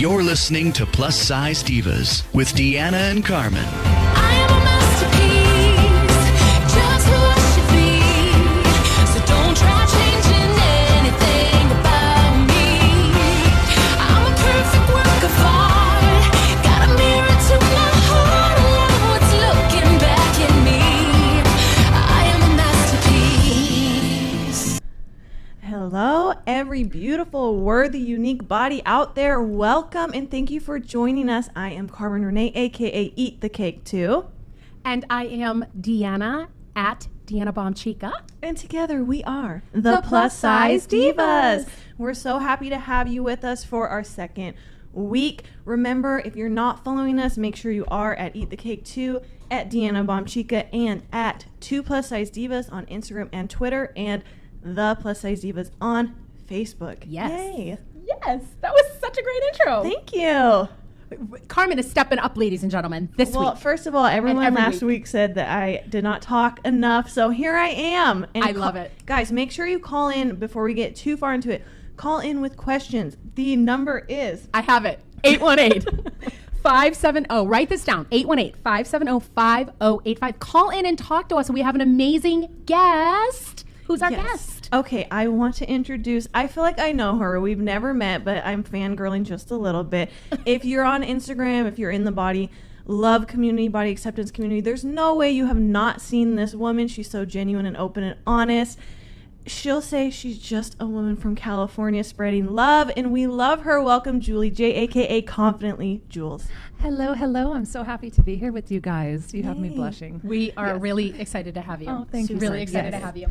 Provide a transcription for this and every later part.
You're listening to Plus Size Divas with Deanna and Carmen. I am a masterpiece, just who I should be. So don't try changing anything about me. I'm a perfect work of art. Got a mirror to my heart. I love what's looking back at me. I am a masterpiece. Hello, every beautiful, worthy, unique body out there. Welcome and thank you for joining us. I am Carmen Renee, aka Eat the Cake Too. And I am Deanna at Deanna Bomchica. And together we are the Plus Size Divas. We're so happy to have you with us for our second week. Remember, if you're not following us, make sure you are at Eat the Cake 2, at Deanna Bomchica, and at 2 Plus Size Divas on Instagram and Twitter, and the Plus Size Divas on Facebook. Yes. Yay. Yes, that was such a great intro. Thank you. Carmen is stepping up, ladies and gentlemen, this Well, week. first of all, everyone every last week said that I did not talk enough, so here I am. And I love it. Guys, make sure you call in before we get too far into it. Call in with questions. The number is... I have it. 818-570. Write this down. 818-570-5085. Call in and talk to us. We have an amazing guest. Who's our guest? Okay, I want to introduce, I feel like I know her. We've never met, but I'm fangirling just a little bit. If you're on Instagram, if you're in the body love community, body acceptance community, there's no way you have not seen this woman. She's so genuine and open and honest. She'll say she's just a woman from California spreading love, and we love her. Welcome, Julie J, aka Confidently Jules. Hello, hello. I'm so happy to be here with you guys. You have me blushing. We are really excited to have you. Oh, thank you. Really excited to have you.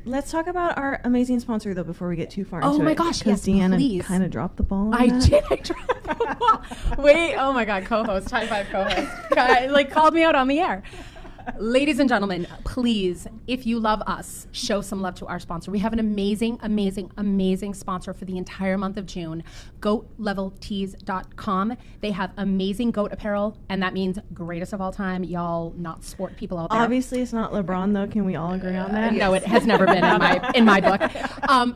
Let's talk about our amazing sponsor, though, before we get too far into it. Oh, my gosh, yes, Deanna please. kind of dropped the ball. I did. I dropped the ball. Wait. Oh, my God. Co-host. High five, co-host. Called me out on the air. Ladies and gentlemen, please, if you love us, show some love to our sponsor. We have an amazing, amazing, amazing sponsor for the entire month of June, goatleveltees.com. They have amazing goat apparel, and that means greatest of all time. Y'all not sport people out there. Obviously, it's not LeBron, though. Can we all agree on that? No, it has never been in my book.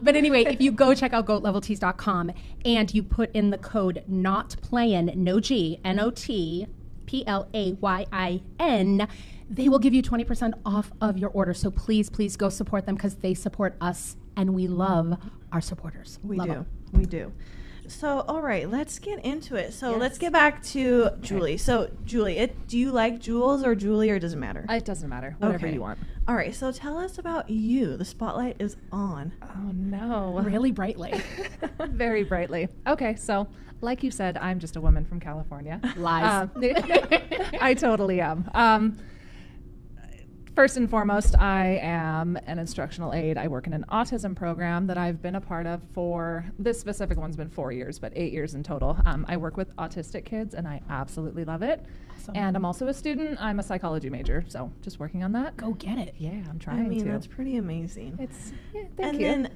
But anyway, if you go check out goatleveltees.com and you put in the code NOTPLAYIN, no G, NOTPLAYIN, they will give you 20% off of your order. So please, please go support them because they support us and we love our supporters. We Love do. them. We do. So, all right, let's get into it. So, Yes. let's get back to Julie. So, Julie, do you like Jules or Julie, or does it matter? It doesn't matter. Whatever Okay. you want. All right, so tell us about you. The spotlight is on. Oh, no. Really brightly. Very brightly. Okay, so like you said, I'm just a woman from California. Lies. I totally am. First and foremost, I am an instructional aide. I work in an autism program that I've been a part of for, this specific one's been 4 years, but 8 years in total. I work with autistic kids, and I absolutely love it. Awesome. And I'm also a student. I'm a psychology major, so just working on that. Go get it. Yeah, I'm I trying mean, to. that's pretty amazing. It's, yeah, And thank you. then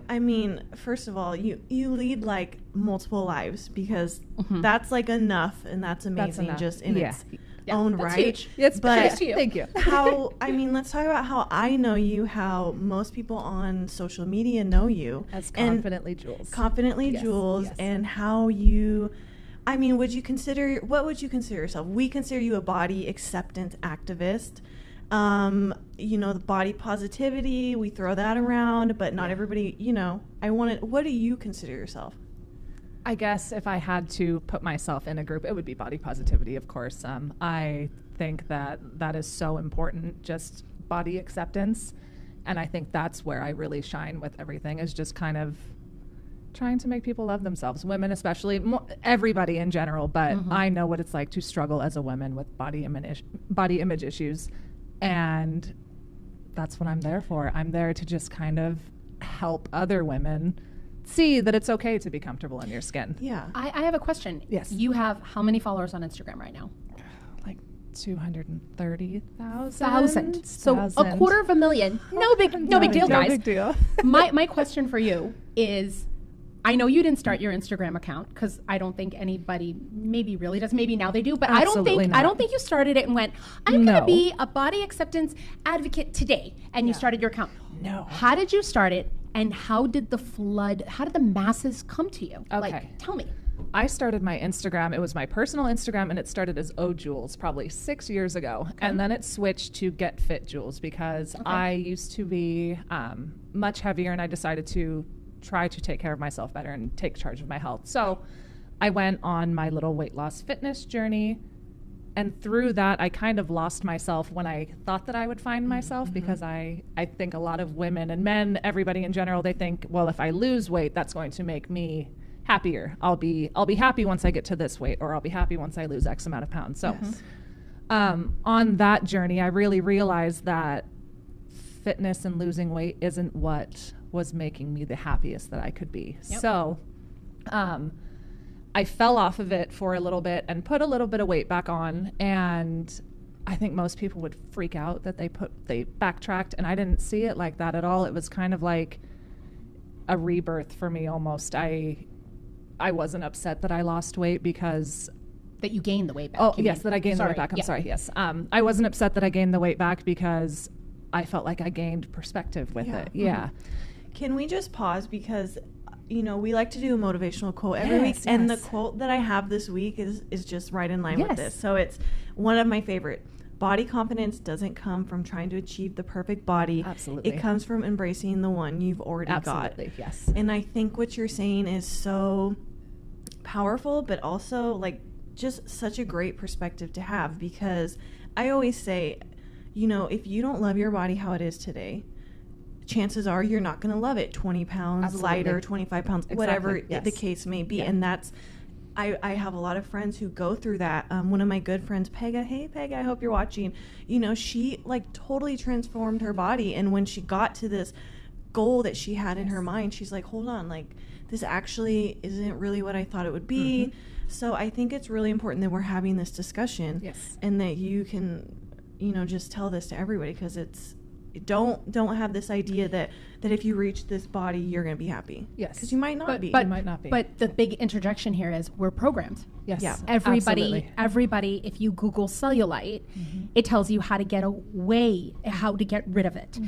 I mean, first of all, you lead like multiple lives because that's like enough, and that's amazing enough. just in Yeah. its Yeah, own that's right. huge. It's But Cheers to you. Thank you. Let's talk about how I know you, how most people on social media know you. As And Confidently Jules. Confidently Yes, Jules, yes. and how you, I mean, what would you consider yourself? We consider you a body acceptance activist. You know, the body positivity, we throw that around, but not everybody, what do you consider yourself? I guess if I had to put myself in a group, it would be body positivity, of course. I think that is so important, just body acceptance. And I think that's where I really shine with everything, is just kind of trying to make people love themselves, women especially, everybody in general. But I know what it's like to struggle as a woman with body image issues. And that's what I'm there for. I'm there to just kind of help other women see that it's okay to be comfortable in your skin. Yeah. I have a question. Yes. You have how many followers on Instagram right now? Like 230,000. So a 250,000. No big deal, guys. No big deal. my question for you is, I know you didn't start your Instagram account because I don't think anybody maybe really does. Maybe now they do, but Absolutely I don't not. think you started it and went, I'm going to No. be a body acceptance advocate today, and you started your account. No. How did you start it, and how did the masses come to you? Okay. Like, tell me. I started my Instagram. It was my personal Instagram, and it started as O Jules probably 6 years ago. And then it switched to Get Fit Jules because I used to be much heavier, and I decided to try to take care of myself better and take charge of my health. So I went on my little weight loss fitness journey. And through that, I kind of lost myself when I thought that I would find myself, because I think a lot of women and men, everybody in general, they think, well, if I lose weight, that's going to make me happier. I'll be happy once I get to this weight, or I'll be happy once I lose X amount of pounds. So on that journey, I really realized that fitness and losing weight isn't what was making me the happiest that I could be. So I fell off of it for a little bit and put a little bit of weight back on, and I think most people would freak out that they backtracked, and I didn't see it like that at all. It was kind of like a rebirth for me almost. I wasn't upset that I lost weight because That you gained the weight back. oh you yes, mean. that I gained the weight back. I'm sorry. Yes, I wasn't upset that I gained the weight back because I felt like I gained perspective with it. Yeah. Can we just pause, because we like to do a motivational quote every week, and the quote that I have this week is just right in line with this. So it's one of my favorite. Body confidence doesn't come from trying to achieve the perfect body. Absolutely. It comes from embracing the one you've already Absolutely. got. Yes. And I think what you're saying is so powerful, but also like just such a great perspective to have, because I always say, if you don't love your body how it is today, chances are you're not going to love it 20 pounds Absolutely. lighter, 25 pounds, whatever Yes. the case may be. And that's, I have a lot of friends who go through that. One of my good friends, Pega, hey Pega, I hope you're watching. She like totally transformed her body. And when she got to this goal that she had in her mind, she's like, hold on, like this actually isn't really what I thought it would be. So I think it's really important that we're having this discussion. Yes. And that you can, just tell this to everybody, because it's, don't have this idea that if you reach this body you're going to be happy. Yes. Because you might not be. You might not be. But the big interjection here is we're programmed. Yes. Yeah. Everybody, if you Google cellulite, it tells you how to get rid of it.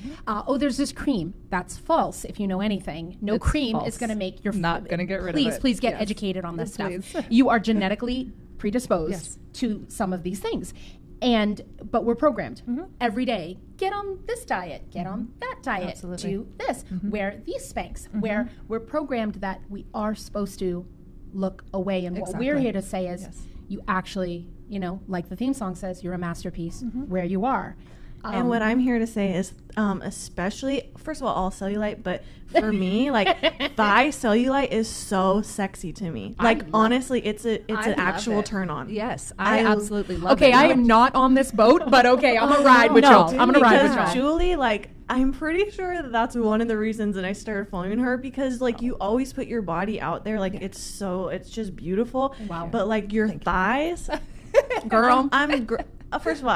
There's this cream. That's false. If you know anything, no It's cream false. is going to make your Not gonna get rid of it. Please get Yes. educated on this stuff. Please. You are genetically predisposed Yes. to some of these things. But we're programmed every day. Get on this diet. Get on that diet. Absolutely. Do this. Wear these Spanx. Where we're programmed that we are supposed to look away. And what we're Exactly. here to say is, Yes. you actually, like the theme song says, you're a masterpiece where you are. And what I'm here to say is, especially, first of all cellulite, but for me, like thigh cellulite is so sexy to me. Like honestly, it's an actual turn on. Yes, I absolutely love Okay, it. I am not on this boat, but okay, I'm gonna ride with y'all. I'm gonna ride with Because y'all. Julie, like, I'm pretty sure that that's one of the reasons that I started following her, because like you always put your body out there, like it's just beautiful. Wow. But like your thighs, Girl. First of all,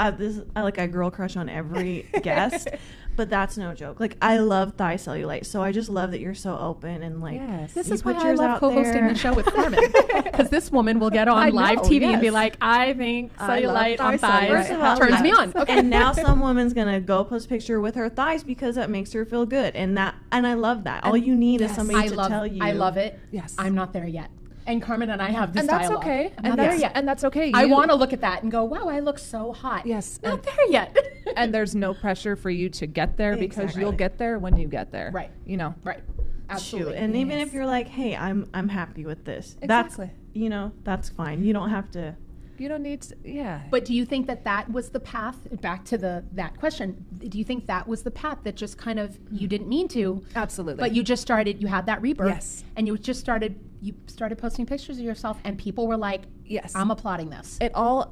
I like a girl crush on every guest, but that's no joke. Like I love thigh cellulite, so I just love that you're so open and like. Yes. This you is why put I yours love out co-hosting there. the show with Carmen, because this woman will get on I live know, TV and be yes. like, I think I love cellulite on thigh thighs cellulite. First of all, turns me on. Okay. And now some woman's gonna go post a picture with her thighs because that makes her feel good, and I love that. All you need is somebody to tell you. I love it. Yes. I'm not there yet. And Carmen and I have this And that's dialogue. okay. I'm And not there that's, yet. and that's okay. I You- want to look at that and go, wow, I look so hot. Yes. Not And, there yet. and there's no pressure for you to get there, because Exactly. you'll get there when you get there. Right. Right. Absolutely. And even if you're like, hey, I'm happy with this. Exactly. That's that's fine. You don't have to. You don't need to, yeah. But do you think that was the path, back to that question, do you think that was the path that just kind of, you didn't mean to, Absolutely. but you had that rebirth, Yes. and you started posting pictures of yourself, and people were like, Yes. I'm applauding this. It all,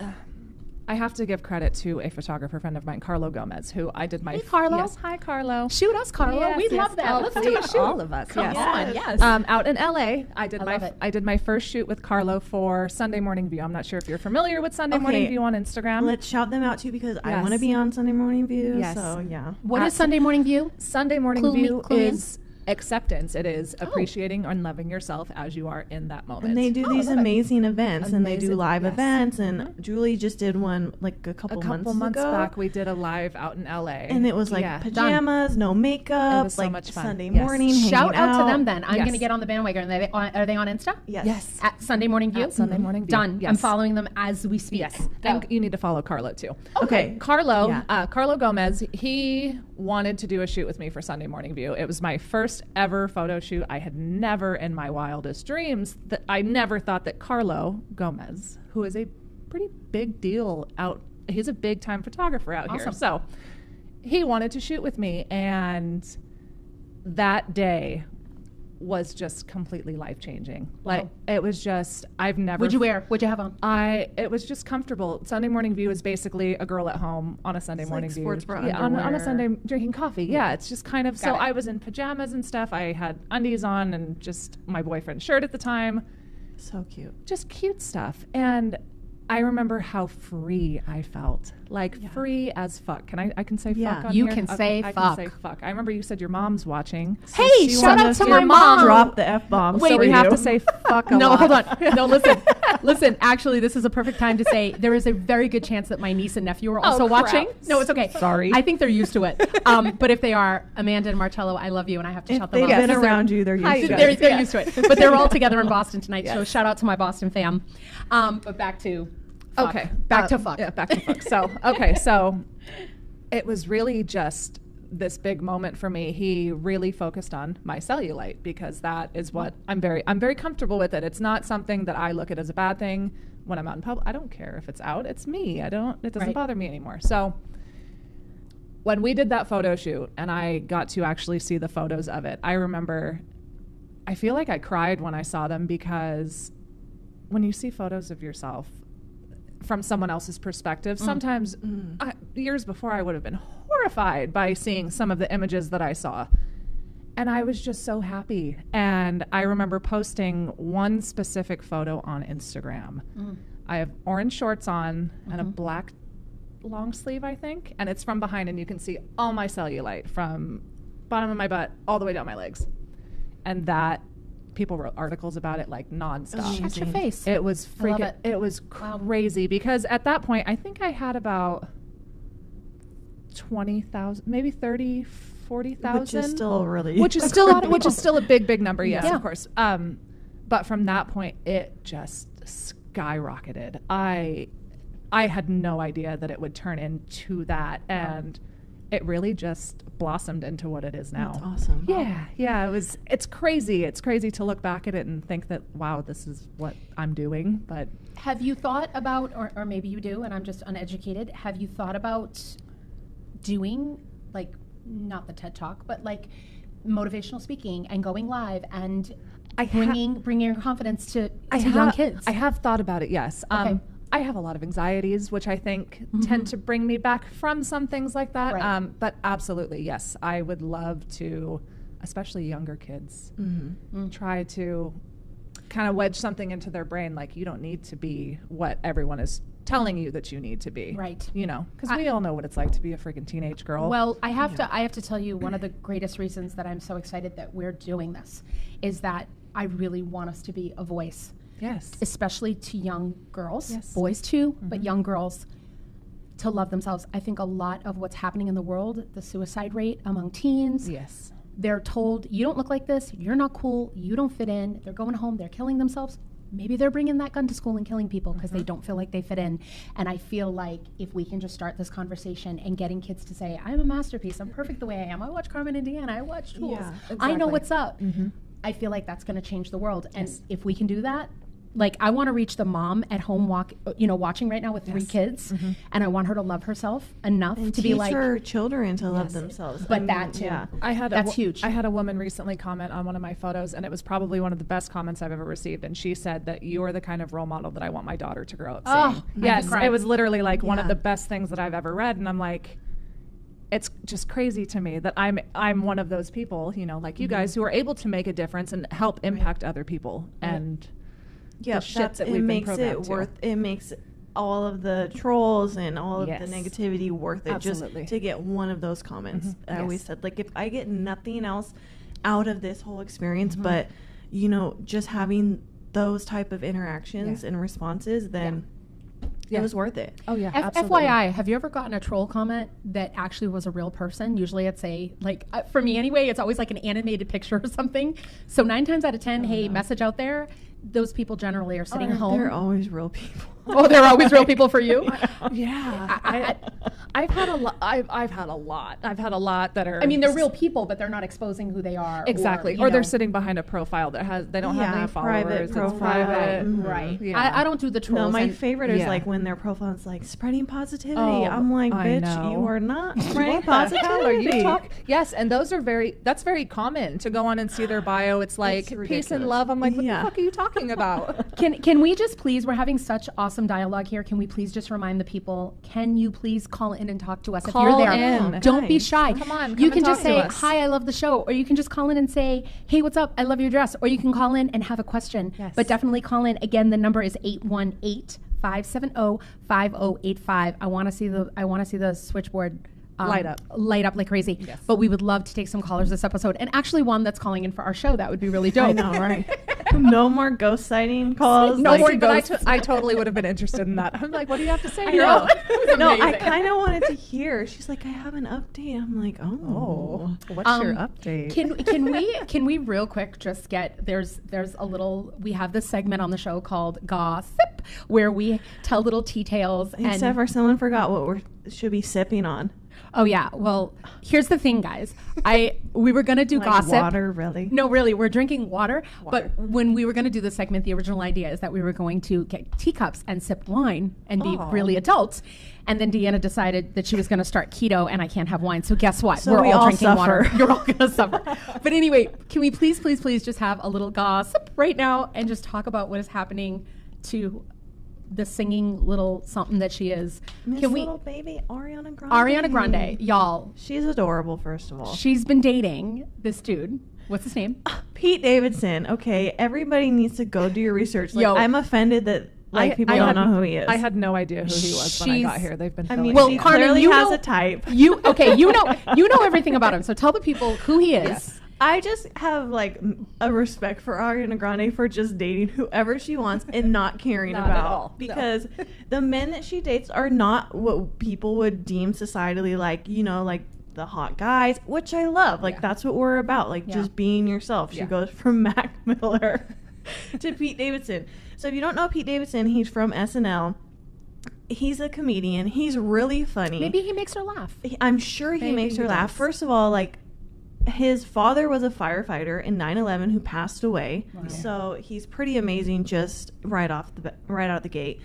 I have to give credit to a photographer friend of mine, Carlo Gomez, who I did my. Hey, Carlo. Yes, hi, Carlo. Shoot us, Carlo. Yes, We'd yes, love that. Let's do a please, shoot. all of us. Come yes. on, yes. Out in LA, I love it. did my first shoot with Carlo for Sunday Morning View. I'm not sure if you're familiar with Sunday Okay. Morning View on Instagram. Let's shout them out too, because I Yes. want to be on Sunday Morning View. Yes. So yeah. What is Sunday Morning View? Sunday Morning Clue me View in. is acceptance. It is appreciating and loving yourself as you are in that moment. And they do these amazing events, and they do Amazing, live yes. events. And Julie just did one like a couple months ago. back, we did a live out in LA. And it was like Yeah. pajamas, no makeup, It was so like much fun. Sunday Yes. morning. Shout hanging out to them then. I'm Yes. going to get on the bandwagon. Are they on Insta? Yes. At Sunday Morning View? At Sunday Morning View. Done. Yes. I'm following them as we speak. Yes. And you need to follow Carlo too. Okay. Carlo, Yeah. Carlo Gomez, he wanted to do a shoot with me for Sunday Morning View. It was my first ever photo shoot. I had never in my wildest dreams that I never thought that Carlo Gomez, who is a pretty big deal he's a big time photographer out here. Awesome. So he wanted to shoot with me, and that day was just completely life-changing. Like, it was just, I've never... What'd you wear? What'd you have on? It was just comfortable. Sunday Morning View is basically a girl at home on a Sunday It's morning like view. sports bra on a underwear. Sunday drinking coffee. Yeah, it's just kind of, Got it. I was in pajamas and stuff. I had undies on and just my boyfriend's shirt at the time. So cute. Just cute stuff. And I remember how free I felt. Like, free as fuck. I can say Yeah. fuck on You here? can Okay, say I fuck. can say fuck. I remember you said your mom's watching. Hey, She shout wanted out us to to my mom. Drop the F-bomb. So we have to say fuck a No, lot. hold on. No, listen. Listen, actually, this is a perfect time to say there is a very good chance that my niece and nephew are also crap. watching. No, it's okay. Sorry. I think they're used to it. But if they are, Amanda and Marcello, I love you, and I have to If shout them they've out. been because they're- around you, they're Hi, used to you it. They're used to it. But they're all together in Boston tonight, so shout out to my Boston fam. But back to fuck. Okay. Back to fuck. Yeah, back to fuck. So, okay. So it was really just this big moment for me. He really focused on my cellulite because that is what I'm very comfortable with it. It's not something that I look at as a bad thing when I'm out in public. I don't care if it's out. It's me. It doesn't Right. bother me anymore. So when we did that photo shoot and I got to actually see the photos of it, I remember, I feel like I cried when I saw them because when you see photos of yourself from someone else's perspective, sometimes years before I would have been horrified by seeing some of the images that I saw. And I was just so happy. And I remember posting one specific photo on Instagram. I have orange shorts on and a black long sleeve, I think. And it's from behind, and you can see all my cellulite from bottom of my butt all the way down my legs. And that people wrote articles about it like nonstop. Shut your face. It was I love freaking, it. it was crazy because at that point, I think I had about 20,000, maybe 30, 40,000. Which is still really... Which is still a big number, yes, Yeah. of course. But from that point, it just skyrocketed. I had no idea that it would turn into that, and it really just blossomed into what it is now. That's awesome. Yeah, it's crazy. It's crazy to look back at it and think that, wow, this is what I'm doing. But Have you thought about, or maybe you do, and I'm just uneducated, have you thought about doing, like, not the TED Talk, but like motivational speaking and going live and bringing your confidence to young kids? I have thought about it, yes. Okay. I have a lot of anxieties, which I think tend to bring me back from some things like that. Right. But absolutely, yes, I would love to, especially younger kids, try to kind of wedge something into their brain, like you don't need to be what everyone is telling you that you need to be. Right. You know, because we all know what it's like to be a freaking teenage girl. Well, I have to tell you, one of the greatest reasons that I'm so excited that we're doing this is that I really want us to be a voice, yes. especially to young girls, Yes. boys too, but young girls, to love themselves. I think a lot of what's happening in the world, the suicide rate among teens, Yes. they're told, you don't look like this, you're not cool, you don't fit in, they're going home, they're killing themselves. Maybe they're bringing that gun to school and killing people because they don't feel like they fit in. And I feel like if we can just start this conversation and getting kids to say, I'm a masterpiece, I'm perfect the way I am, I watch Carmen Indiana, I watch Tools, Yeah, I know exactly. what's up. I feel like that's going to change the world. And if we can do that, like, I want to reach the mom at home watching right now with 3 kids, and I want her to love herself enough And to be teach like, her children to love themselves. but that too. Yeah. That's huge. I had a woman recently comment on one of my photos, and it was probably one of the best comments I've ever received. And she said that you are the kind of role model that I want my daughter to grow up seeing. Yes, cry. it was literally like one of Yeah. the best things that I've ever read. And I'm like, it's just crazy to me that I'm one of those people, you know, like you guys, who are able to make a difference and help impact other people. And Yeah, shit that it we've been makes it programmed to. worth. It makes all of the trolls and all of Yes. the negativity worth it Absolutely. just to get one of those comments. I always Yes. said, like, if I get nothing else out of this whole experience, but you know, just having those type of interactions and responses, then it was worth it. Oh yeah, absolutely. FYI, have you ever gotten a troll comment that actually was a real person? Usually it's for me anyway, it's always like an animated picture or something. So 9 times out of 10, hey, message out there, those people generally are sitting home. They're always real people. Oh, they're always real people for you? Yeah. I've had a lot. I've had a lot. I've had a lot that are. I mean, they're real people, but they're not exposing who they are. Exactly. Or they're sitting behind a profile that they don't have any followers. Private It's profile. private. Right. Yeah. I don't do the trolls. No, my and- favorite is Yeah. like when their profile is like spreading positivity. Oh, I'm like, I bitch, know. you are not spreading What the hell are you positivity. talking? Yes, and those are that's very common to go on and see their bio. It's like peace and ridiculous. love. I'm like, what Yeah. the fuck are you talking about? Can we just please, we're having such awesome dialogue here. Can we please just remind the people, can you please call in and talk to us if you're Call there? in. Don't be Guys, shy. come on, You come can and just talk to say, us. hi, I love the show. Or you can just call in and say, hey, what's up? I love your dress. Or you can call in and have a question. Yes. But definitely call in. Again, the number is 818-570-5085. I want to see the switchboard light up like crazy. Yes. But we would love to take some callers this episode, and actually one that's calling in for our show. That would be really dope. I know, right? No more ghost sighting calls. No like- more See, but ghosts. I totally would have been interested in that. I'm like, what do you have to say? I girl? know. No, I amazing. kind of wanted to hear. She's like, I have an update. I'm like, oh. What's your update? Can we real quick just get there's a little, we have this segment on the show called Gossip where we tell little tea tales Except for someone forgot what we should be sipping on. oh yeah, well here's the thing, guys. We were gonna do Like gossip. water, really? No, really, we're drinking water. But when we were going to do the segment, the original idea is that we were going to get teacups and sip wine and be really adults. And then Deanna decided that she was going to start keto, and I can't have wine. So guess what? So we're we all all drinking water. suffer. You're all going to suffer. But anyway, can we please just have a little gossip right now and just talk about what is happening to the singing little something that she is? Miss Can we? little baby Ariana Grande. Ariana Grande, y'all. She's adorable, first of all. She's been dating this dude. What's his name? Pete Davidson. Okay, everybody needs to go do your research. Like, Yo. I'm offended that people I don't had- know who he is. I had no idea who he was when I got She's- here. They've been. I mean, Well, she Carmen, clearly you has know- a type. You know everything about him. So tell the people who he is. Yes. I just have like a respect for Ariana Grande for just dating whoever she wants and not caring Not at about all. No. because the men that she dates are not what people would deem societally like, you know, like the hot guys, which I love. Like that's what we're about, like just being yourself. She Yeah. goes from Mac Miller to Pete Davidson. So if you don't know Pete Davidson, he's from SNL. He's a comedian. He's really funny. Maybe he makes her laugh. I'm sure he Maybe makes her he laugh. does. First of all, like his father was a firefighter in 9/11 who passed away. So he's pretty amazing just right out the gate.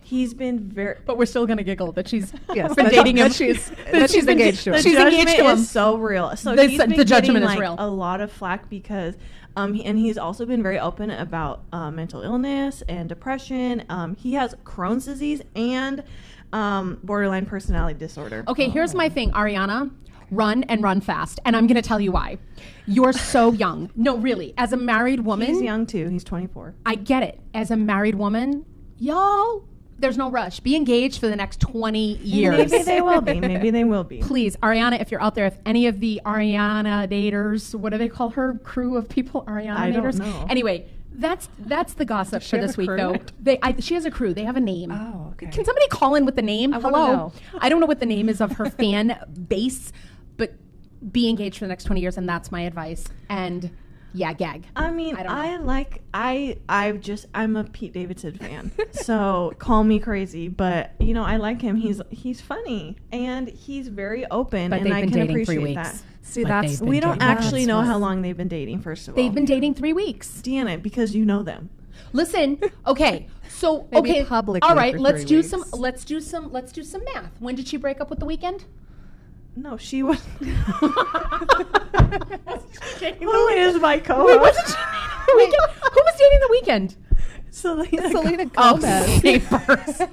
He's been very But we're still gonna giggle that she's Yes, been that- dating him. that she's engaged to him. the She's engaged judgment to him. is so real. So The- he's been the judgment getting, is like, real. a lot of flack because and he's also been very open about mental illness and depression. He has Crohn's disease and borderline personality disorder. Okay, here's my thing, Ariana. Run and run fast. And I'm going to tell you why. You're so young. No, really. As a married woman, He's young too. He's 24. I get it. As a married woman, y'all, there's no rush. Be engaged for the next 20 years. Maybe they will be. Maybe they will be. Please, Ariana, if you're out there, if any of the Ariana daters, what do they call her crew of people? Ariana I don't daters? know. Anyway, that's the gossip she for have this a week, crew? though. She has a crew. They have a name. Oh, okay. Can somebody call in with the name? I wanna Hello. know. I don't know what the name is of her fan base, but be engaged for the next 20 years, and that's my advice. And yeah, gag. I mean, I don't I'm a Pete Davidson fan. So call me crazy, but you know, I like him. He's funny and he's very open, But and they've I been can dating 3 appreciate weeks. that. See, But that's they've been We don't dating. actually That's know what- how long they've been dating. First of all, They've been dating 3 weeks. Deanna, because you know them. Listen, okay, so Maybe okay, publicly all right, for let's 3 do weeks. let's do some math. When did she break up with The Weeknd? No, she was. Who Who is my co-host? wasn't she dating The Weeknd? Who was dating The Weeknd? Selena. Gomez. Same person.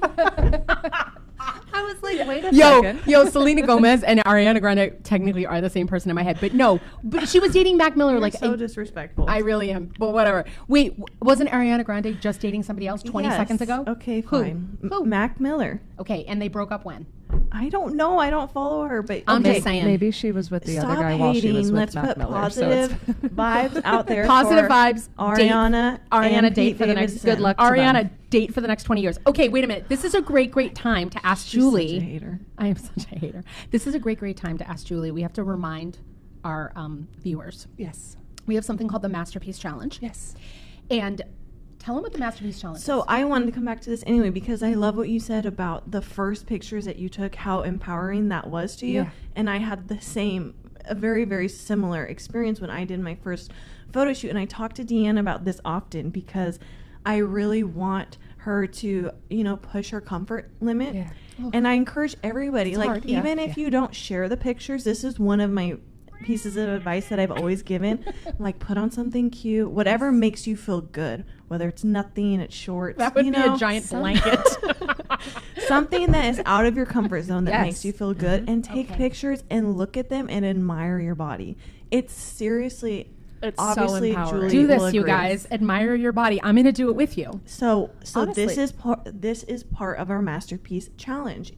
I was like, wait a Yo, second. Selena Gomez and Ariana Grande technically are the same person in my head, but no, but she was dating Mac Miller. You're Like, so disrespectful. I really am, but whatever. Wait, wasn't Ariana Grande just dating somebody else 20 Yes. seconds ago? Okay, Who? fine. Who? Mac Miller. Okay, and they broke up when? I don't know. I don't follow her, but I'm just saying. Maybe she was with the Stop other guy while she was hating. with Let's Matt put Miller. So positive it's vibes out there. Positive for vibes. Ariana. Ariana, and date Pete for the next. Davidson. Good luck to Ariana, them. date for the next 20 years. Okay, wait a minute. This is a great time to ask She's Julie. such a hater. I am such a hater. This is a great time to ask Julie. We have to remind our viewers. Yes. We have something called the Masterpiece Challenge. Yes. And tell them what the Masterpiece Challenge So is. I wanted to come back to this anyway because I love what you said about the first pictures that you took, how empowering that was to you. Yeah. And I had a very, very similar experience when I did my first photo shoot. And I talk to Deanna about this often because I really want her to, push her comfort limit. Yeah. And I encourage everybody, like, hard, yeah. even if you don't share the pictures, this is one of my pieces of advice that I've always given. Like, put on something cute, whatever makes you feel good, whether it's nothing, it's shorts. That would be a giant blanket. Something that is out of your comfort zone that Yes. makes you feel good, and take Okay. pictures and look at them and admire your body. It's seriously, It's so obviously, empowering. Julie Do will this, you agree. guys. Admire your body. I'm going to do it with you. So Honestly. this is part of our masterpiece challenge.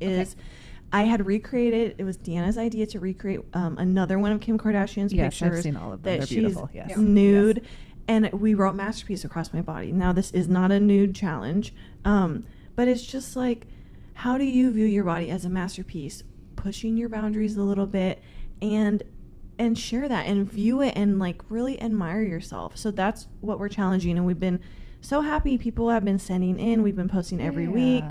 I had recreated. It was Deanna's idea to recreate another one of Kim Kardashian's Yes, I've pictures. seen all of them. That They're she's beautiful, yes. nude, and we wrote masterpiece across my body. Now this is not a nude challenge, but it's just like, how do you view your body as a masterpiece? Pushing your boundaries a little bit, and share that and view it and like really admire yourself. So that's what we're challenging, and we've been so happy. People have been sending in. We've been posting every week.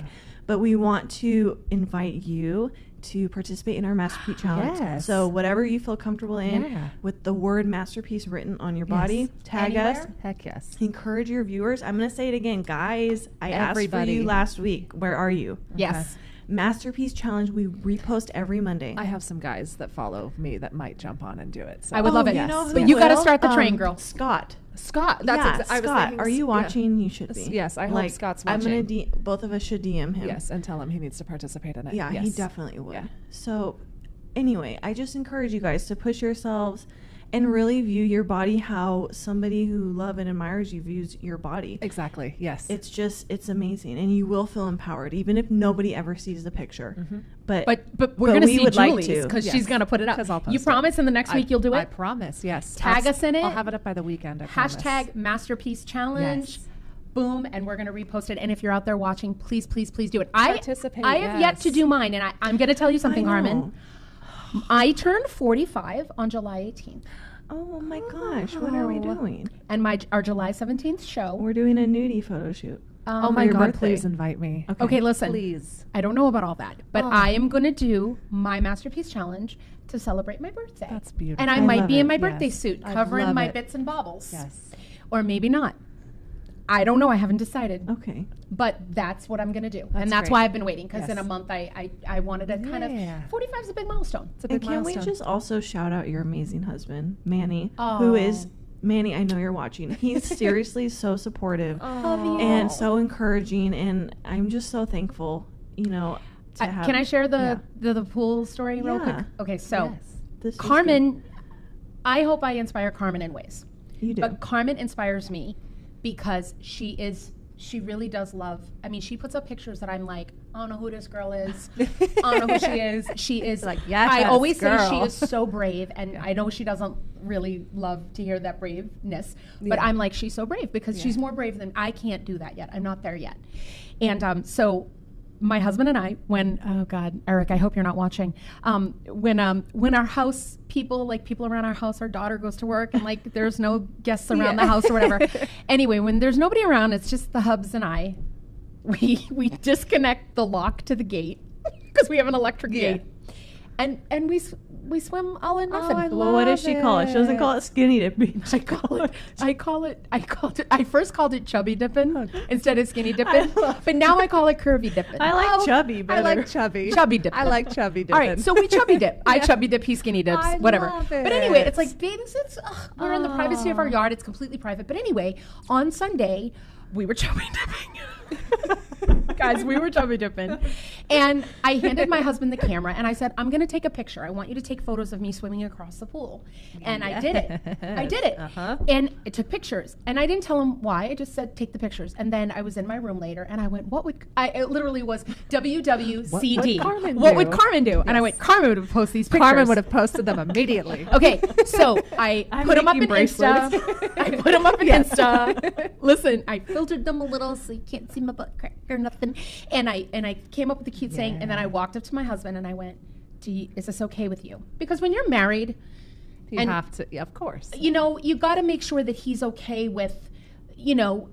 But we want to invite you to participate in our Masterpiece Challenge. Yes. So whatever you feel comfortable in, Yeah. with the word masterpiece written on your body, Yes. tag us. Anywhere? Heck yes. Encourage your viewers. I'm going to say it again. Guys, I asked for Everybody. you last week. Where are you? Yes. Masterpiece Challenge. We repost every Monday. I have some guys that follow me that might jump on and do it. So. I would love it. You know who But you got to will? start the train, girl. Scott. Scott. Yeah, I was Scott. thinking Are you yeah. watching? You should be. Yes, I hope Scott's I'm watching. gonna both of us should DM him. Yes, and tell him he needs to participate in it. Yeah, yes. he definitely would. Yeah. So, anyway, I just encourage you guys to push yourselves and really view your body how somebody who loves and admires you views your body. Exactly. Yes. It's amazing, and you will feel empowered, even if nobody ever sees the picture. Mm-hmm. But But we're going to we see would like Julie's to. because Yes. she's going to put it up. 'Cause I'll post You it. promise in the next week you'll do I it? promise. Yes. Tag us in it. I'll have it up by the weekend. I promise. Hashtag Masterpiece Challenge. Yes. Boom, and we're going to repost it. And if you're out there watching, please do it. Participate, I have yet to yes. do mine, and I'm going to tell you something, I know. Harmon. I turned 45 on July 18th, Oh my gosh, what are we doing? and our July 17th show. We're doing a nudie photo shoot. Oh for my your God! birthday. Please invite me. Okay, listen. Please. I don't know about all that, but Oh. I am going to do my Masterpiece Challenge to celebrate my birthday. That's beautiful. And I I might love be in it. my birthday Yes. suit, I covering love my it. bits and bobbles. Yes. Or maybe not. I don't know. I haven't decided. Okay. But that's what I'm going to do. That's And that's great. why I've been waiting, because Yes. in a month I wanted to kind of. Yeah. 45 is a big milestone. It's a And big can we milestone. just also shout out your amazing husband, Manny, Oh. who is Manny, I know you're watching. He's seriously so supportive Oh. and so encouraging, and I'm just so thankful, to have. Can I share yeah. the pool story real quick? Yeah. Okay, so Yes. This is Carmen, I hope I inspire Carmen in ways. good. You do. But Carmen inspires me because she really does love. I mean, she puts up pictures that I'm like, I don't know who this girl is. I don't know who she is. She is Like, yes, I always say she girl. is so brave, and I know she doesn't really love to hear that braveness, but Yeah. I'm like, she's so brave because she's more brave than I can't do that yet. I'm not there yet. And so my husband and I, oh God, Eric, I hope you're not watching. When our house people around our house, our daughter goes to work and like there's no guests around the house or whatever. Anyway, when there's nobody around, it's just the hubs and I. We disconnect the lock to the gate because we have an electric gate, and we swim all in nothing. I Well, what does she call it? She doesn't call it skinny dipping. I first called it chubby dipping instead of skinny dipping, but now I call it curvy dipping. I like chubby better. I like chubby. Chubby dip. I like chubby dipping. All right, so we chubby dip. I chubby dip, he skinny dips, I whatever. love But anyway, it. it's like, babe, we're in the privacy of our yard. It's completely private. But anyway, on Sunday, we were chubby dipping. Guys, we were chubby dipping. And I handed my husband the camera and I said, I'm going to take a picture. I want you to take photos of me swimming across the pool. And I did it. I did it. And I took pictures. And I didn't tell him why. I just said, take the pictures. And then I was in my room later and I went, it literally was WWCD. What would Carmen do? Yes. And I went, Carmen would have posted these pictures. Carmen would have posted them immediately. Okay, so I put them up in Insta. I put them up in Insta. Listen, I filtered them a little so you can't see my butt crack or nothing. And I came up with a cute saying, and then I walked up to my husband and I went, is this okay with you? Because when you're married, you have to, of course. You know, you got to make sure that he's okay with, you know,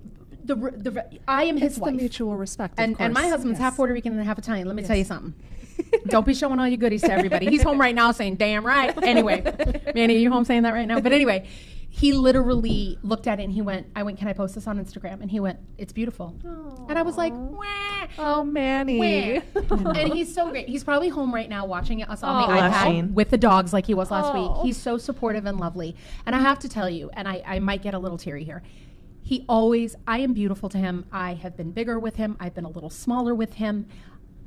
I am his wife. The mutual respect, and my husband's half Puerto Rican and half Italian. Let me tell you something. Don't be showing all your goodies to everybody. He's home right now saying, damn right. Anyway, Manny, are you home saying that right now? But anyway, he literally looked at it and I went, can I post this on Instagram? And he went, it's beautiful. Aww. And I was like, wah. Oh, Manny. And he's so great. He's probably home right now watching us on the iPad with the dogs like he was last week. He's so supportive and lovely. And I have to tell you, and I might get a little teary here, I am beautiful to him. I have been bigger with him. I've been a little smaller with him,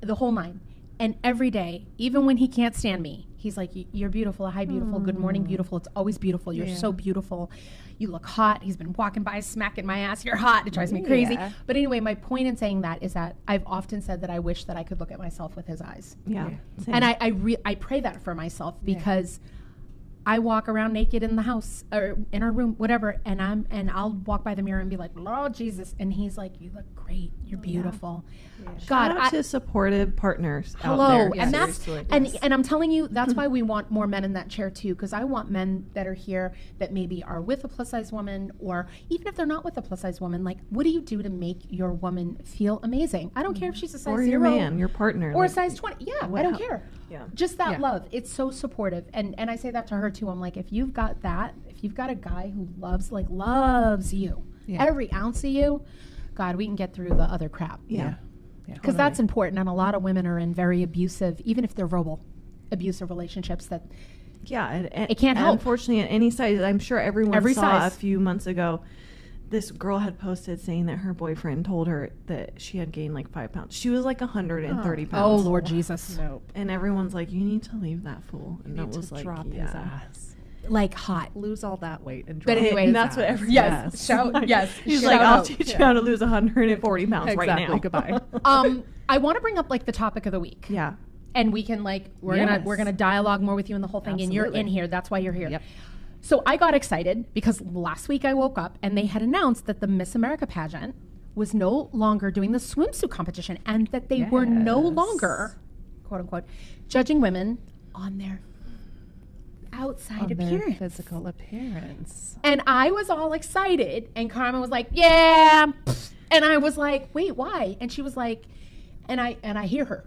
the whole nine. And every day, even when he can't stand me, he's like, you're beautiful. Hi, beautiful. Good morning, beautiful. It's always beautiful. You're so beautiful. You look hot. He's been walking by smacking my ass. You're hot. It drives me crazy. Yeah. But anyway, my point in saying that is that I've often said that I wish that I could look at myself with his eyes. Yeah. And I pray that for myself because I walk around naked in the house or in our room, whatever, and I'll walk by the mirror and be like, Lord Jesus, and he's like, you look great, you're beautiful. Yeah. God, shout out to supportive partners out there. And that's and I'm telling you, that's why we want more men in that chair too, because I want men that are here that maybe are with a plus size woman, or even if they're not with a plus size woman, like, what do you do to make your woman feel amazing? I don't care if she's a size or 0 your man, your partner, or a size 20. Yeah, I don't care. Yeah. Just that love. It's so supportive. And I say that to her too. I'm like, if you've got a guy who loves you, every ounce of you, God, we can get through the other crap. Yeah. Because that's important. And a lot of women are in very abusive, even if they're verbal, abusive relationships that it can't help. Unfortunately, at any size, I'm sure every saw size. A few months ago, this girl had posted saying that her boyfriend told her that she had gained like 5 pounds. She was like 130 pounds. Oh, Lord Jesus. Nope. And everyone's like, you need to leave that fool. And you that was like, drop his ass. Like hot. Lose all that weight and drop. But anyway, and that's what everyone Yes. Shout. Yes. She's like, I'll teach you how to lose 140 pounds right now. Goodbye. I want to bring up like the topic of the week. Yeah. And we can we're gonna dialogue more with you in the whole thing. Absolutely. And you're in here. That's why you're here. Yep. So I got excited because last week I woke up and they had announced that the Miss America pageant was no longer doing the swimsuit competition, and that they were no longer, quote unquote, judging women on their outside appearance, their physical appearance. And I was all excited, and Carmen was like, "Yeah," and I was like, "Wait, why?" And she was like, and I hear her.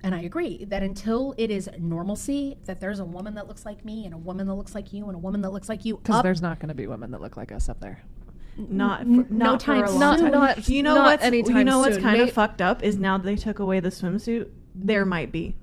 And I agree that until it is normalcy, that there's a woman that looks like me and a woman that looks like you and a woman that looks like you. Because there's not going to be women that look like us up there. Not no time for a long soon. time. You know what's soon. kind of fucked up is now that they took away the swimsuit, there might be.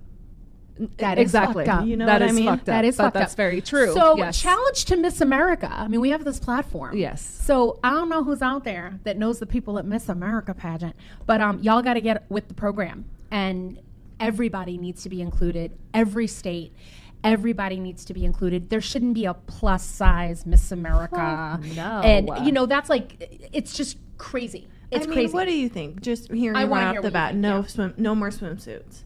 That is exactly. fucked up. You know that what is I mean? fucked up. That is but fucked that's up. very true. So yes. challenge to Miss America. I mean, we have this platform. Yes. So I don't know who's out there that knows the people at Miss America pageant, but y'all got to get with the program, and everybody needs to be included. Every state. Everybody needs to be included. There shouldn't be a plus size Miss America. No. And, that's like, it's just crazy. It's crazy. What do you think? Just hearing I wanna right hear off the what bat, you think, no more swimsuits.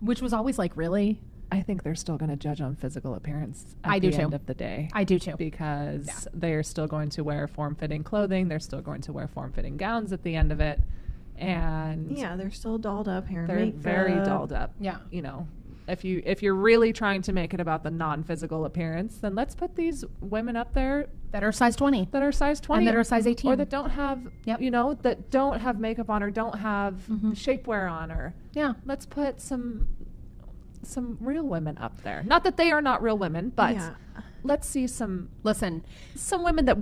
Which was always like, really? I think they're still going to judge on physical appearance at I do the too. end of the day. I do too. Because they're still going to wear form-fitting clothing. They're still going to wear form-fitting gowns at the end of it. And yeah, they're still dolled up, hair and they're makeup. very dolled up. Yeah. You know, if you're really trying to make it about the non-physical appearance, then let's put these women up there That are size 20. that are size 20 And that are size 18. or that don't have Yep. that don't have makeup on or don't have shapewear on, or let's put some real women up there. Not that they are not real women, but let's see some women that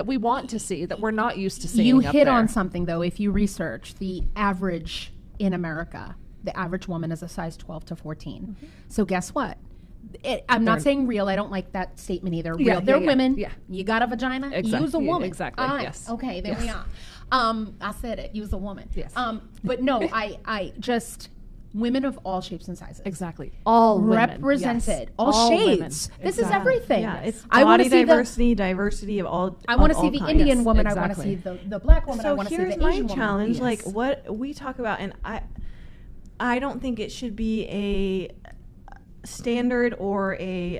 we want to see, that we're not used to seeing. You up hit there. on something, though. If you research the average in America, the average woman is a size 12 to 14. So guess what? I'm not They're- saying real. I don't like that statement either. Real. Yeah, They're yeah, women. yeah. You got a vagina. Exactly. Use a woman. Exactly, All right. yes. Okay, there we Yes. are. I said it. Use a woman. Yes. But no, I just women of all shapes and sizes. Exactly. All women. Represented. Yes. All women. shades. This is Exactly. everything. Yeah, it's I want body to see diversity of all. I want to of see all the kinds. Indian Yes, woman. I want to exactly. see the black woman. I So want to see here's the my Asian woman. challenge. Yes. Like what we talk about, and I don't think it should be a standard or a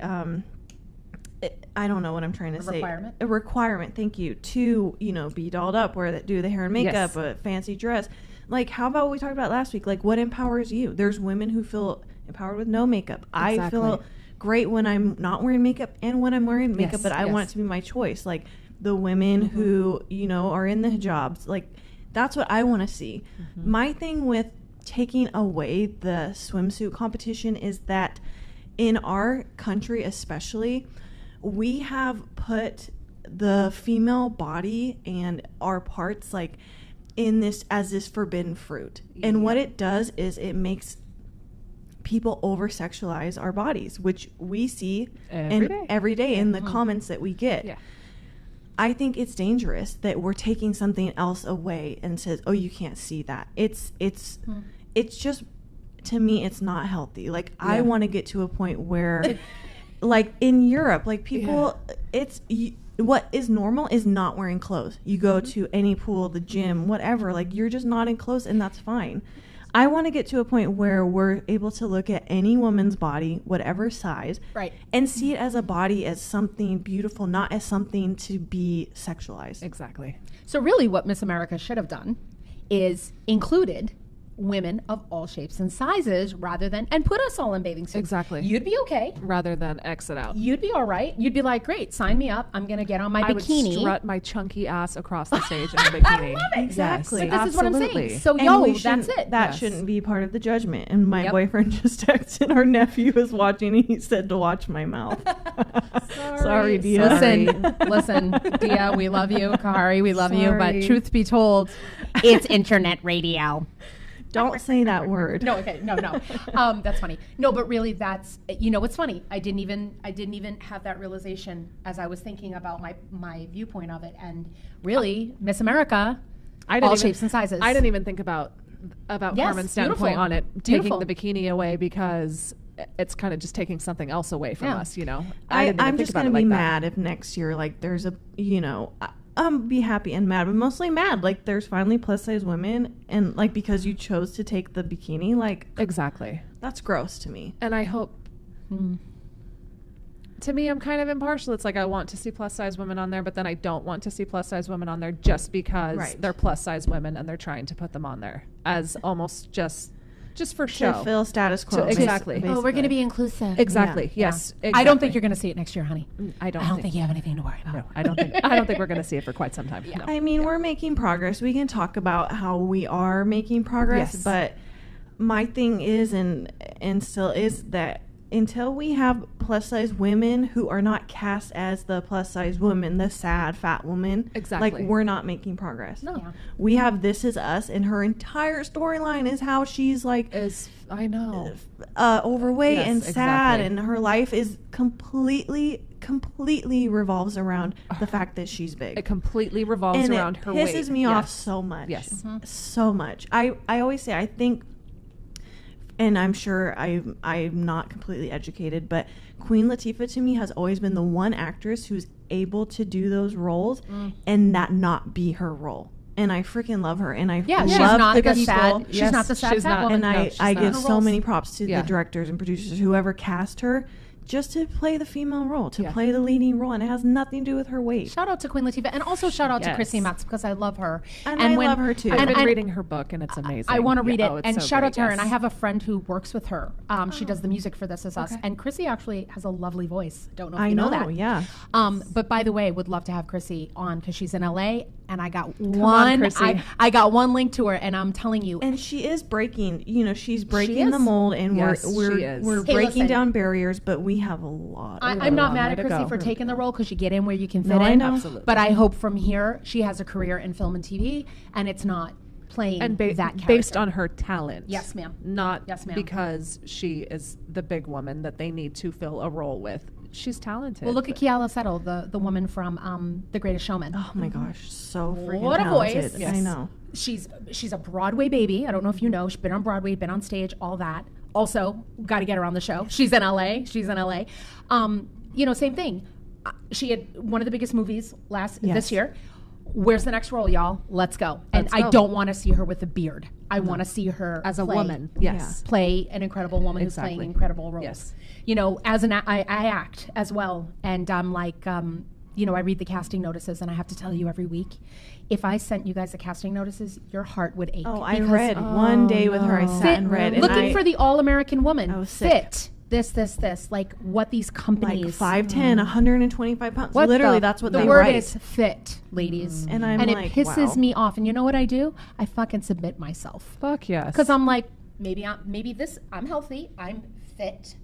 I don't know what I'm trying to say. Requirement? A requirement. Thank you. To be dolled up, do the hair and makeup, Yes. a fancy dress. Like, how about what we talked about last week? Like, what empowers you? There's women who feel empowered with no makeup. I Exactly. feel great when I'm not wearing makeup and when I'm wearing makeup, Yes, but I want yes. it to be my choice. Like the women who, are in the hijabs. Like, that's what I want to see. My thing with taking away the swimsuit competition is that in our country especially, we have put the female body and our parts like in this as this forbidden fruit. And what it does is it makes people over sexualize our bodies, which we see every day in the comments that we get. Yeah. I think it's dangerous that we're taking something else away and says, "Oh, you can't see that." It's just, to me, it's not healthy. Like I want to get to a point where, like in Europe, like people, what is normal is not wearing clothes. You go to any pool, the gym, whatever, like you're just not in clothes, and that's fine. I want to get to a point where we're able to look at any woman's body, whatever size, Right. and see it as a body, as something beautiful, not as something to be sexualized. Exactly. So really what Miss America should have done is included women of all shapes and sizes rather than, and put us all in bathing suits. Exactly. You'd be okay. Rather than exit out. You'd be all right. You'd be like, great, sign me up. I'm going to get on my I would bikini. strut my chunky ass across the stage in a bikini. love it. Exactly. Yes, But this is what I'm absolutely. saying. So, And we that's shouldn't- it. That Yes. shouldn't be part of the judgment. And my Yep. boyfriend just texted. Our nephew is watching, and he said to watch my mouth. Sorry, Dia. Listen, Dia, we love you. Kahari, we love you. But Sorry. truth be told, it's internet radio. Don't say that word. No, okay, no. That's funny. No, but really, that's what's funny. I didn't even have that realization as I was thinking about my viewpoint of it. And really, Miss America, all shapes and sizes. I didn't even think about Yes, Carmen's standpoint beautiful. on it, Beautiful. taking the bikini away because it's kind of just taking something else away from Yeah. us, I didn't even I'm think just about gonna it like be that. mad if next year, like, there's a, be happy and mad, but mostly mad. Like, there's finally plus size women, and like because you chose to take the bikini, like Exactly. that's gross to me. And I hope. To me, I'm kind of impartial. It's like I want to see plus size women on there, but then I don't want to see plus size women on there just because Right. they're plus size women and they're trying to put them on there as almost just for show. To fill status quo. exactly. Oh, we're going to be inclusive. Exactly. Yeah. Yes. I don't exactly. think you're going to see it next year, honey. I don't. I don't think you have anything to worry about. No, I don't think. I don't think we're going to see it for quite some time. No. I mean, we're making progress. We can talk about how we are making progress, Yes. but my thing is, and still is, that until we have plus size women who are not cast as the plus size woman, the sad fat woman, Exactly. like, we're not making progress. No. Yeah. We have This Is Us, and her entire storyline is how she's like I know. overweight Yes, and sad, exactly. and her life is completely revolves around the fact that she's big. It completely revolves And around it her weight. pisses me off Yes. so much. Yes. So much. I always say, I think, and I'm sure I'm not completely educated, but Queen Latifah to me has always been the one actress who's able to do those roles and that not be her role. And I freaking love her. And I Yeah, love she's not the the people. sad. She's Yes, not the sad she's fat not. woman. And No, I she's give not. so many props to Yeah. the directors and producers, whoever cast her, just to play the female role, to Yeah. play the leading role. And it has nothing to do with her weight. Shout out to Queen Latifah, and also shout out to Yes. Chrissy Metz, because I love her. And I love her, too. I've been and- reading her book and it's amazing. I want to read Yeah, it, oh, it's and so shout out great, to her. yes. And I have a friend who works with her. She does the music for This Is Us, Okay. and Chrissy actually has a lovely voice. Don't know if I you know know, that. yeah. But by the way, would love to have Chrissy on because she's in LA, and I got on, one. Chrissy. I got one link to her, and I'm telling you, And she is breaking, she's breaking is. the mold, and Yes, we're she is. we're Hey, breaking listen. down barriers, but we have a lot. I'm not long mad way at to Chrissy go. for taking the role because you get in where you can fit No, I in. know. Absolutely. But I hope from here she has a career in film and TV, and it's not playing and that character. based on her talent. Yes, ma'am. Not Yes, ma'am. because she is the big woman that they need to fill a role with. She's talented. Well, look at Kiala Settle, the woman from The Greatest Showman. Oh my gosh, so freaking What a talented. voice. I know. She's a Broadway baby. I don't know if you know. She's been on Broadway, been on stage, all that. Also, got to get her on the show. She's in LA. Same thing. She had one of the biggest movies this year. Where's the next role, y'all? Let's go. And I don't want to see her with a beard. I want to see her as a play- woman. Yes. Play an incredible woman who's Exactly. playing incredible roles. Yes. As I act as well, and I'm like, I read the casting notices, and I have to tell you every week, if I sent you guys the casting notices, your heart would ache. Oh, I because read one day with her. I sat and read. And looking for the all-American woman. I was sick. Fit. This, like what these like companies. 5'10", 125 pounds. What Literally, the- that's what the they word write. is fit, ladies. And I'm and like, it pisses wow. me off. And you know what I do? I fucking submit myself. Fuck yes. Because I'm like, maybe I'm healthy. I'm fit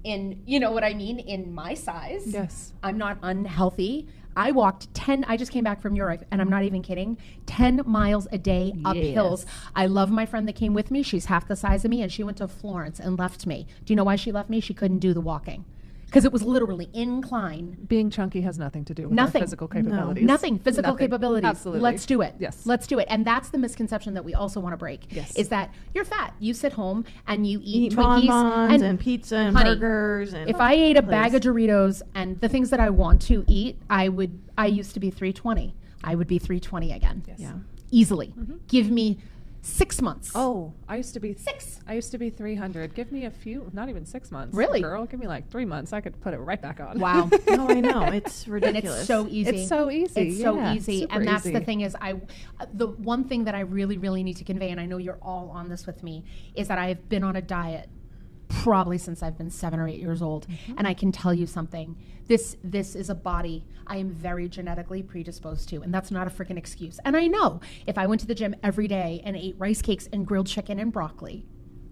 in, you know what I mean, in my size. Yes. I'm not unhealthy. I walked I just came back from Europe, and I'm not even kidding, 10 miles a day up hills. I love my friend that came with me. She's half the size of me, and she went to Florence and left me. Do you know why she left me? She couldn't do the walking. Because it was literally incline. Being chunky has nothing to do with Nothing. our physical capabilities. Nothing. Physical Nothing. capabilities. Absolutely. Let's do it. Yes. Let's do it. And that's the misconception that we also want to break. Yes. Is that you're fat. You sit home and you eat Eat Twinkies bonbons and pizza and honey, burgers. And if I ate a bag of Doritos and the things that I want to eat, I used to be 320. I would be 320 again. Yes. yeah. Easily. Give me 6 months. Oh, I used to be 6. I used to be 300. Give me a few, not even 6 months. Really? Girl, give me like 3 months. I could put it right back on. Wow. No, I know. It's And ridiculous. it's so easy. It's so easy. It's so yeah, easy. super And that's easy. the thing is the one thing that I really, really need to convey, and I know you're all on this with me, is that I have been on a diet probably since I've been 7 or 8 years old. And I can tell you something. This is a body I am very genetically predisposed to. And that's not a freaking excuse. And I know if I went to the gym every day and ate rice cakes and grilled chicken and broccoli,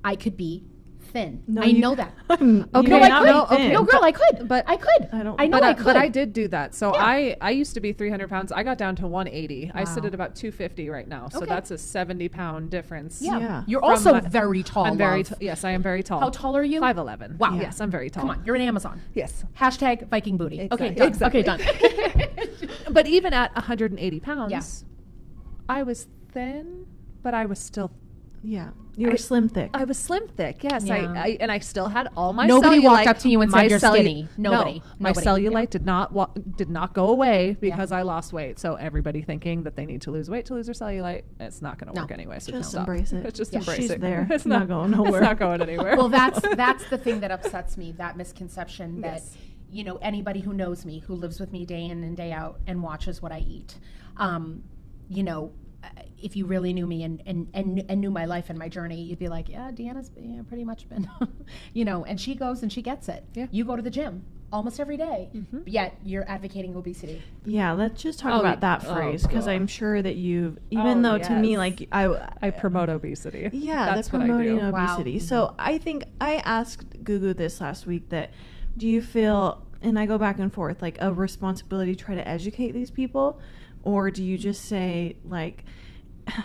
I could be thin. No, I you- know that. Okay, No, I not could. be thin. No, girl, I could. But- I could. I don't- I know but I could. But I did do that. So Yeah. I used to be 300 pounds. I got down to 180. I sit Wow. at about 250 right now. So Okay. that's a 70-pound difference. Yeah. Yeah. You're From also my- very tall. I'm very love. yes, I am very tall. How tall are you? 5'11". Wow. Yes, I'm very tall. Come on, you're an Amazon. Yes. Hashtag Viking booty. Exactly. Okay, done. Exactly. Okay, done. But even at 180 pounds, Yeah. I was thin, but I was still Yeah. You were slim thick. I was slim thick, yes. Yeah. And I still had all my Nobody cellulite. walked up to you and said My you're skinny. Nobody. No, my Nobody. cellulite did not go away because I lost weight. So everybody thinking that they need to lose weight to lose their cellulite, it's not going to No. work anyway. So Just stop. embrace it. Just Yeah. embrace She's it. there. It's Not going nowhere. It's not going anywhere. Well, that's the thing that upsets me. That misconception that Yes. anybody who knows me, who lives with me day in and day out, and watches what I eat. If you really knew me and knew my life and my journey, you'd be like, yeah, Deanna's pretty much been, and she goes and she gets it. Yeah. You go to the gym almost every day, yet you're advocating obesity. Yeah, let's just talk Oh, about that oh, phrase because God. I'm sure that you've, even though to me, yes. like I promote obesity. yeah, That's the what I promoting do. Wow. obesity. So I think I asked Gugu this last week that do you feel, and I go back and forth, like a responsibility to try to educate these people, or do you just say like, How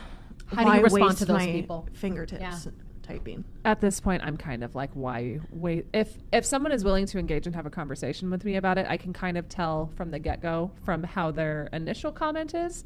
do why you respond waste to those my people? fingertips Yeah. typing? At this point, I'm kind of like, why wait? If someone is willing to engage and have a conversation with me about it, I can kind of tell from the get-go from how their initial comment is.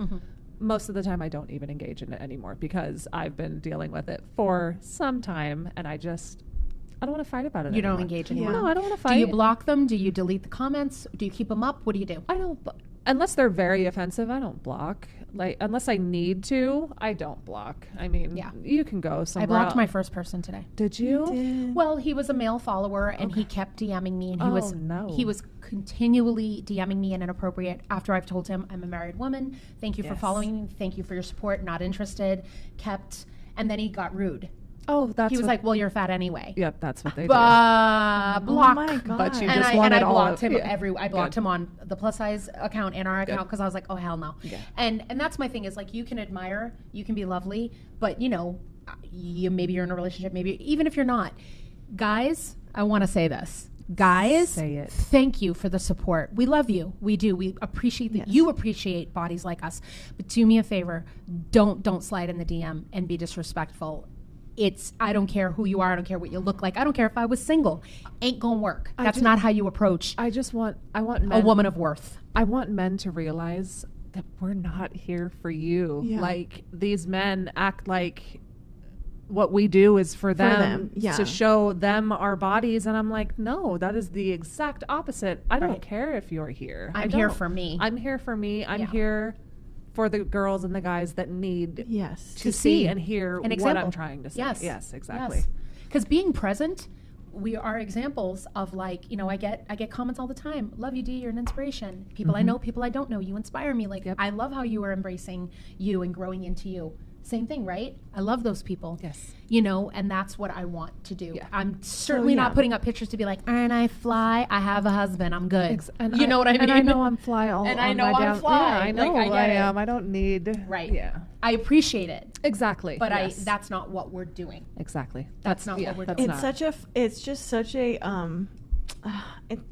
Most of the time, I don't even engage in it anymore because I've been dealing with it for some time, and I don't want to fight about it You don't anymore. engage anymore. No, I don't want to fight. Do you block them? Do you delete the comments? Do you keep them up? What do you do? I don't. Unless they're very offensive, I don't block. Like, unless I need to, I don't block. I mean, Yeah. you can go somewhere I blocked else. my first person today. Did you? Well, he was a male follower, and he kept DMing me, and he was no. he was continually DMing me inappropriate. After I've told him I'm a married woman, thank you for Yes. following me, thank you for your support, not interested. And then he got rude. Oh, that's He was what- like, "Well, you're fat anyway." Yep, that's what they do. Block. Oh my god! But you And just I wanted all blocked of- him yeah. I blocked Good. him on the plus size account and our account because I was like, oh hell no. Yeah. And that's my thing is like you can admire, you can be lovely, but maybe you're in a relationship, maybe even if you're not. Guys, I want to say this. Guys, Say it. thank you for the support. We love you. We do. We appreciate that you appreciate bodies like us. But do me a favor, don't slide in the DM and be disrespectful. I don't care who you are. I don't care what you look like. I don't care if I was single. Ain't gonna work. That's not how you approach I want men, a woman of worth. I want men to realize that we're not here for you. Yeah. Like, these men act like what we do is for them, yeah. to show them our bodies, and I'm like, no, that is the exact opposite. I don't Right. care if you're here. I'm I here don't. for me. I'm here for me. I'm Yeah. here for the girls and the guys that need Yes. to see and hear an what example. I'm trying to say. Yes, exactly. Because being present, we are examples of, like, you know, I get comments all the time. Love you, D. You're an inspiration. People I know, people I don't know. You inspire me. Like, I love how you are embracing you and growing into you. Same thing, right? I love those people. Yes. You know, and that's what I want to do. Yeah. I'm certainly not putting up pictures to be like, aren't I fly? I have a husband. I'm good. And you know what I mean? And I know I'm fly all And on I know my I'm down. fly. Yeah, I know Like, I get I it. am. I don't need. Right. Yeah. I appreciate it, Exactly. but yes. that's not what we're doing. Exactly. That's not what we're doing. It's just such a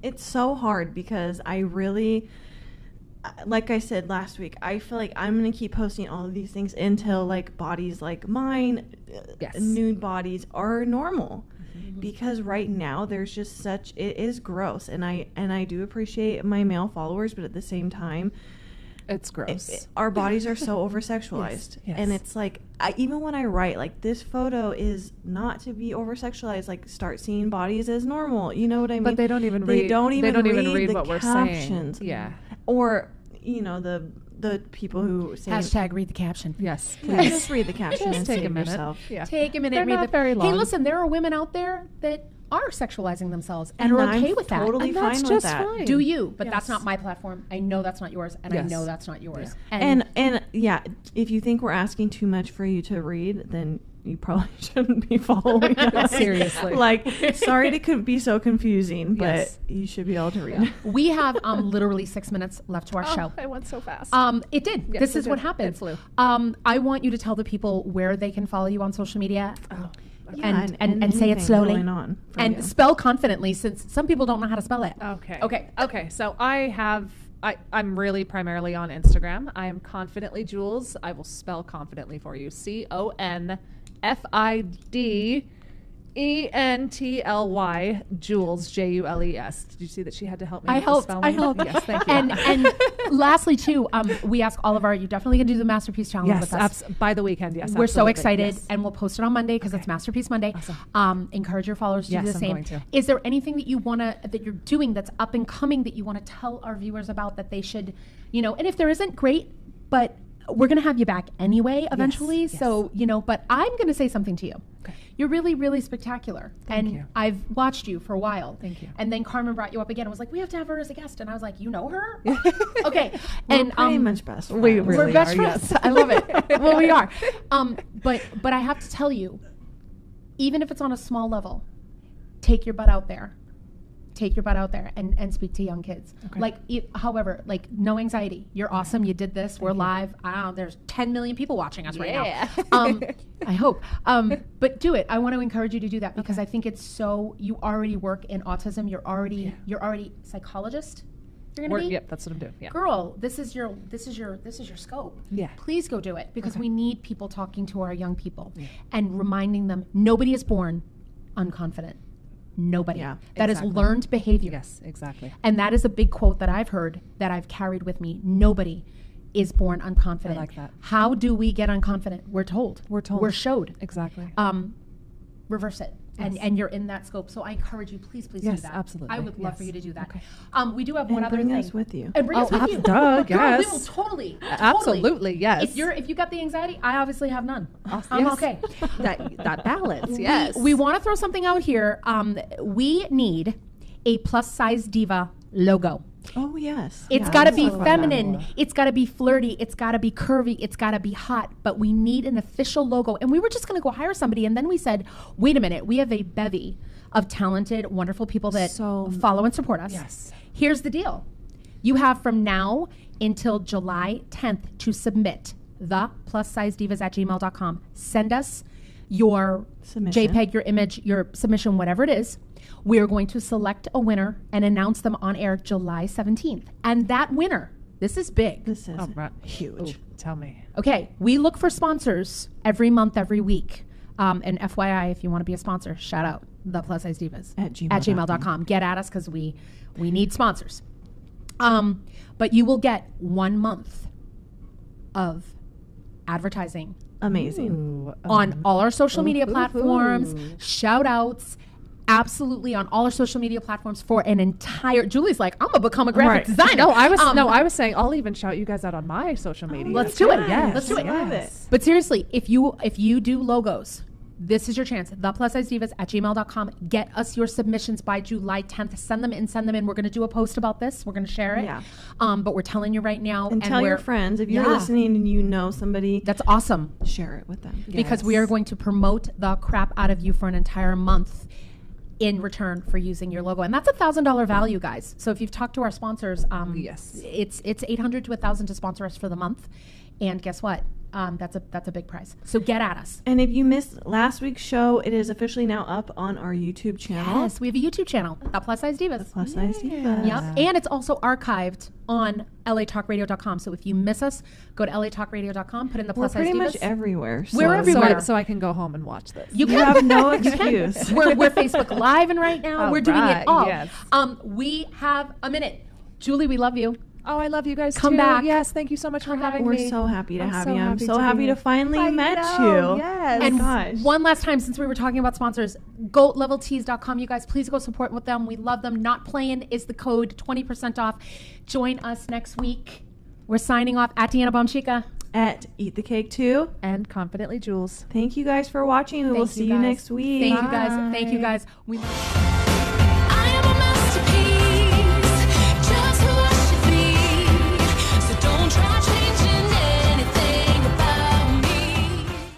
it's so hard because I really, like I said last week, I feel like I'm gonna keep posting all of these things until, like, bodies like mine, Yes. nude bodies, are normal. Because right now there's just it is gross, and I do appreciate my male followers, but at the same time, It's gross. our bodies are so over sexualized. Yes. And it's like, even when I write, like, this photo is not to be over sexualized, like, start seeing bodies as normal, you know what I mean? But they don't even They read. don't even read the what we're captions. saying. Yeah. Or, you know, the people who say Hashtag read the caption. Yes. please just read the caption Just and take save a minute. yourself. Yeah. Take a minute. They're read not the, very Hey, long. listen, there are women out there that are sexualizing themselves and are I'm okay with that. totally And that's fine with just that. fine. Do you? But that's Yes. not my platform. I know that's not yours, and I Yes. know that's not yours. And yeah, if you think we're asking too much for you to read, then you probably shouldn't be following us. Seriously. Like, sorry to be so confusing, but Yes. you should be able to read. we have literally 6 minutes left to our show. I went so fast. It did. Yes, This it is what did. happened. It flew. I want you to tell the people where they can follow you on social media. Yeah, and say it anything slowly. going on for And you. spell confidently, since some people don't know how to spell it. Okay. So I'm really primarily on Instagram. I am Confidently Jules. I will spell confidently for you. CONFIDENTLY Jules, JULES. Did you see that she had to help me? I with the helped. spelling? I helped. Yes, thank you. And lastly, too, we ask all of you definitely going to do the Masterpiece Challenge yes, with us. by the weekend. Yes, We're so absolutely. excited, Yes. and we'll post it on Monday because it's Masterpiece Monday. Awesome. Encourage your followers to Yes, do the I'm same. going to. Is there anything that you're doing that's up and coming that you want to tell our viewers about that they should, and if there isn't, great, but we're going to have you back anyway eventually. yes. So, but I'm going to say something to you. Okay. You're really, really spectacular. Thank and you. I've watched you for a while. Thank you. And then Carmen brought you up again and was like, we have to have her as a guest. And I was like, you know her? Okay. We're and pretty much best friends. we really we're best are, friends. yes. I love it. Well, we are. But I have to tell you, even if it's on a small level, take your butt out there. Take your butt out there and speak to young kids. Okay. However, no anxiety. You're awesome. You did this. We're live. There's 10 million people watching us right now. I hope. But do it. I want to encourage you to do that because I think it's so. You already work in autism. You're already psychologist. You're gonna be. Yep, that's what I'm doing. Yeah. Girl, this is your scope. Yeah. Please go do it because we need people talking to our young people and reminding them nobody is born unconfident. Nobody. Yeah, That is exactly. learned behavior. Yes, exactly. And that is a big quote that I've heard that I've carried with me. Nobody is born unconfident. I like that. How do we get unconfident? We're told. We're told. We're showed. Exactly. Reverse it. Yes. And you're in that scope. So I encourage you, please do Yes, that. absolutely. I would love Yes. for you to do that. Okay. We do have one And other bring thing. us with you. And bring us with you. Duh, Girl, we yes. will totally. Absolutely, yes. If you got the anxiety, I obviously have none. Awesome. I'm Yes. okay. that balance. Yes. We want to throw something out here. We need a plus size diva logo. Oh, yes. It's Yeah, got to I'm be so glad. feminine. It's got to be flirty. It's got to be curvy. It's got to be hot. But we need an official logo. And we were just going to go hire somebody. And then we said, wait a minute. We have a bevy of talented, wonderful people that follow and support us. Yes. Here's the deal. You have from now until July 10th to submit the plussizedivas@gmail.com. Send us your Submission. JPEG, your image, your submission, whatever it is. We are going to select a winner and announce them on air July 17th. And that winner, this is big. This is right. huge. Tell me. Okay, we look for sponsors every month, every week. And FYI, if you want to be a sponsor, shout out the Plus Size Divas At gmail.com. Get at us because we need sponsors. But you will get 1 month of advertising Amazing. on all our social media platforms, shout outs, absolutely on all our social media platforms for an entire. Julie's like, I'm gonna become a graphic designer. No, I was saying I'll even shout you guys out on my social media. Let's do it. Yes. Let's do it. Love it. But seriously, if you do logos, this is your chance. ThePlusSizeDivas at gmail.com. Get us your submissions by July 10th. Send them in. We're going to do a post about this. We're going to share it. Yeah. But we're telling you right now. And tell your friends. If you're Yeah. listening and you know somebody, That's awesome. share it with them. Because we are going to promote the crap out of you for an entire month in return for using your logo. And that's $1,000 value, guys. So if you've talked to our sponsors, Yes. it's $800 to $1,000 to sponsor us for the month. And guess what? That's a big prize. So get at us. And if you missed last week's show, it is officially now up on our YouTube channel. Yes, we have a YouTube channel, The Plus Size Divas. Plus Size Divas. Yep. And it's also archived on latalkradio.com. So if you miss us, go to latalkradio.com, put in The We're Plus Size pretty Divas. much everywhere. We're so- everywhere. So I can go home and watch this. You have no excuse. We're Facebook Live and right now. All We're doing right, it all. yes. We have a minute. Julie, we love you. Oh, I love you guys Come too. back. Yes, thank you so much for having We're me. so happy to I'm have so you. I'm happy so to happy be to here. finally I met know, you. yes. Oh And my gosh. one last time, since we were talking about sponsors, goatleveltees.com. You guys, please go support with them. We love them. Not playing is the code, 20% off. Join us next week. We're signing off at Deanna Bomchica. At Eat the Cake 2. And confidently, Jules. Thank you guys for watching. We will Thank see you guys. next week. Thank you guys. Thank you guys. We